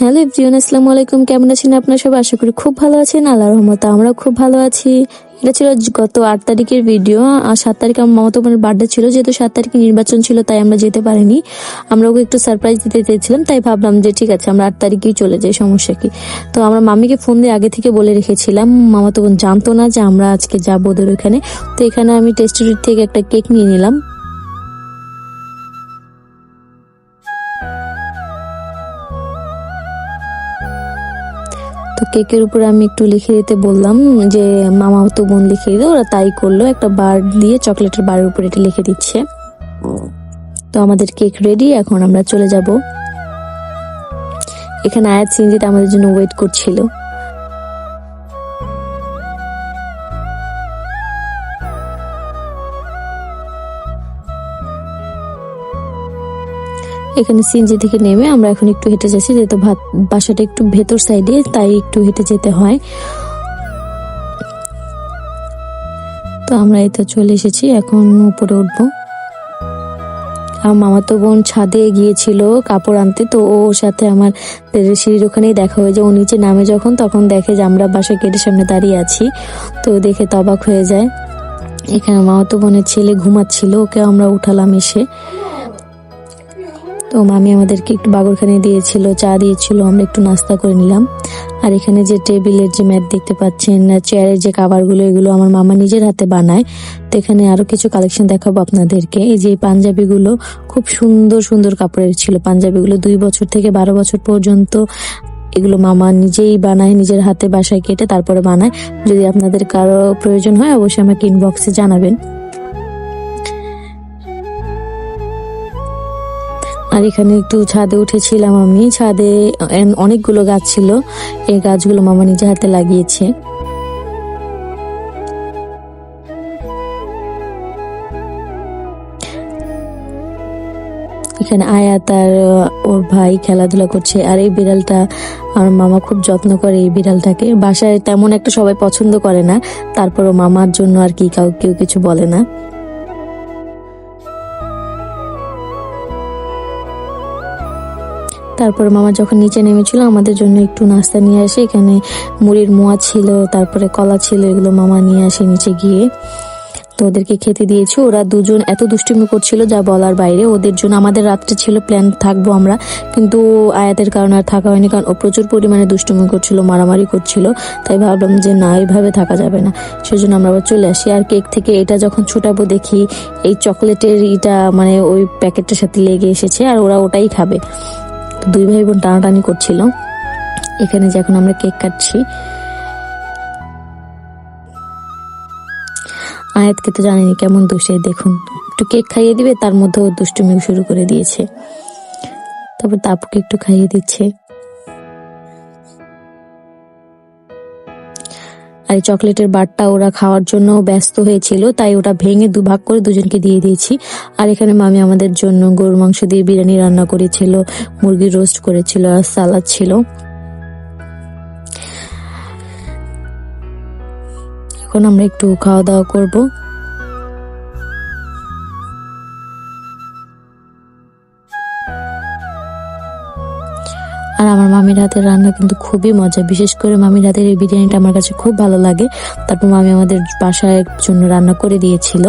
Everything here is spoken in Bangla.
হ্যালো এভরিওয়ান, আসসালামু আলাইকুম। কেমন আছেন আপনারা সবাই? আশা করি খুব ভালো আছেন। আল্লাহর রহমতে আমরাও খুব ভালো আছি। এটা ছিল গত 8 তারিখের ভিডিও। আর 7 তারিখে আমার মামাতো বোনের বার্থডে ছিল। যেহেতু 7 তারিখে নির্বাচন ছিল তাই আমরা যেতে পারিনি। আমরা ওকে একটু সারপ্রাইজ দিতে চেয়েছিলাম, তাই ভাবলাম যে ঠিক আছে আমরা 8 তারিখেই চলে যাই, সমস্যা কি। তো আমরা মামিকে ফোন দিয়ে আগে থেকে বলে রেখেছিলাম। মামাতো বোন জানতো না যে আমরা আজকে যাবো ওদের ওখানে। তো এখানে আমি টেস্টের থেকে একটা কেক নিয়ে নিলাম। তো কেকের উপরে আমি একটু লিখে দিতে বললাম যে মামাতো বোন লিখে দিল, ওরা তাই করলো। একটা বার দিয়ে চকলেটের বারের উপরে এটা লিখে দিচ্ছে। তো আমাদের কেক রেডি, এখন আমরা চলে যাব। এখানে আয়াত সিনজিত আমাদের জন্য ওয়েট করছিল। এখানে সিএনজি থেকে নেমে আমরা এখন একটু হেঁটে যাচ্ছি, যেহেতু বাসাটা একটু ভেতর সাইডে, তাই একটু হেঁটে যেতে হয়। তো আমরা এই তো চলে এসেছি, এখন উপরে উঠবো। আমার মামাতো বোন ছাদে গিয়েছিল কাপড় আনতে, তো ওর সাথে আমার সিঁড়ির ওখানেই দেখা হয়ে যায়। ও নিচে নামে যখন, তখন দেখে যে আমরা বাসার গেটের সামনে দাঁড়িয়ে আছি। তো দেখে তো অবাক হয়ে যায়। এখানে মামাতো বোনের ছেলে ঘুমাচ্ছিল, ওকে আমরা উঠালাম এসে। তো মামি আমাদেরকে একটু বাগরখানি দিয়েছিল, চা দিয়েছিল, আমরা একটু নাস্তা করে নিলাম। আর এখানে যে টেবিলের যে ম্যাট দেখতে পাচ্ছেন, চেয়ারের যে কাভারগুলো, এগুলো আমার মামা নিজের হাতে বানায়। তো এখানে আরো কিছু কালেকশন দেখাবো আপনাদেরকে। এই যে পাঞ্জাবিগুলো খুব সুন্দর সুন্দর কাপড়ের ছিল। পাঞ্জাবিগুলো 2 বছর থেকে 12 বছর পর্যন্ত এগুলো মামা নিজেই বানায়, নিজের হাতে বাসায় কেটে তারপরে বানায়। যদি আপনাদের কারো প্রয়োজন হয় অবশ্যই আমাকে ইনবক্সে জানাবেন। আর এখানে একটু ছাদে উঠেছিলাম আমি। ছাদে অনেকগুলো গাছ ছিল, এই গাছগুলো মামা নিজে হাতে লাগিয়েছে। এখানে আয়াত আর ওর ভাই খেলাধুলা করছে। আর এই বিড়ালটা আমার মামা খুব যত্ন করে। এই বিড়ালটাকে বাসায় তেমন একটা সবাই পছন্দ করে না, তারপরও মামার জন্য আর কি কেউ কিছু বলে না। তারপরে মামা যখন নিচে নেমেছিল আমাদের জন্য একটু নাস্তা নিয়ে আসে। এখানে মুড়ির মোয়া ছিল, তারপরে কলা ছিল, এগুলো মামা নিয়ে আসে নিচে গিয়ে। তো ওদেরকে খেতে দিয়েছি। ওরা দুজন এত দুষ্টুমি করছিল যা বলার বাইরে। ওদের জন্য আমাদের রাত্রে ছিল প্ল্যান থাকবো আমরা, কিন্তু আয়াতের কারণে আর থাকা হয়নি, কারণ ও প্রচুর পরিমাণে দুষ্টুমি করছিল, মারামারি করছিল। তাই ভাবলাম যে না, এইভাবে থাকা যাবে না, সেজন্য আমরা আবার চলে আসি। আর কেক থেকে এটা যখন ছোটাবো দেখি এই চকলেটের এটা মানে ওই প্যাকেটটার সাথে লেগে এসেছে, আর ওরা ওটাই খাবে। দুই ভাই বোন টানাটানি করছিল। এখানে যে এখন আমরা কেক কাটছি। আয়াতকে তো জানিনি কেমন দুষ্টে, দেখুন একটু কেক খাইয়ে দিবে তার মধ্যে ও দুষ্টুমি শুরু করে দিয়েছে। তারপর তাপুকে একটু খাইয়ে দিচ্ছে। আর এই চকলেটের বারটা ওরা খাওয়ার জন্য ব্যস্ত হয়েছিল, তাই ওটা ভেঙে 2 ভাগ করে দুজনকে দিয়ে দিয়েছি। আর এখানে মামি আমাদের জন্য গরুর মাংস দিয়ে বিরিয়ানি রান্না করেছিল, মুরগির রোস্ট করেছিল, আর সালাদ ছিল। এখন আমরা একটু খাওয়া দাওয়া করব। আর আমার মামির হাতের রান্না কিন্তু খুবই মজা, বিশেষ করে মামির হাতের এই বিরিয়ানিটা আমার কাছে খুব ভালো লাগে। তারপর মামি আমাদের বাসায় জন্য রান্না করে দিয়েছিল।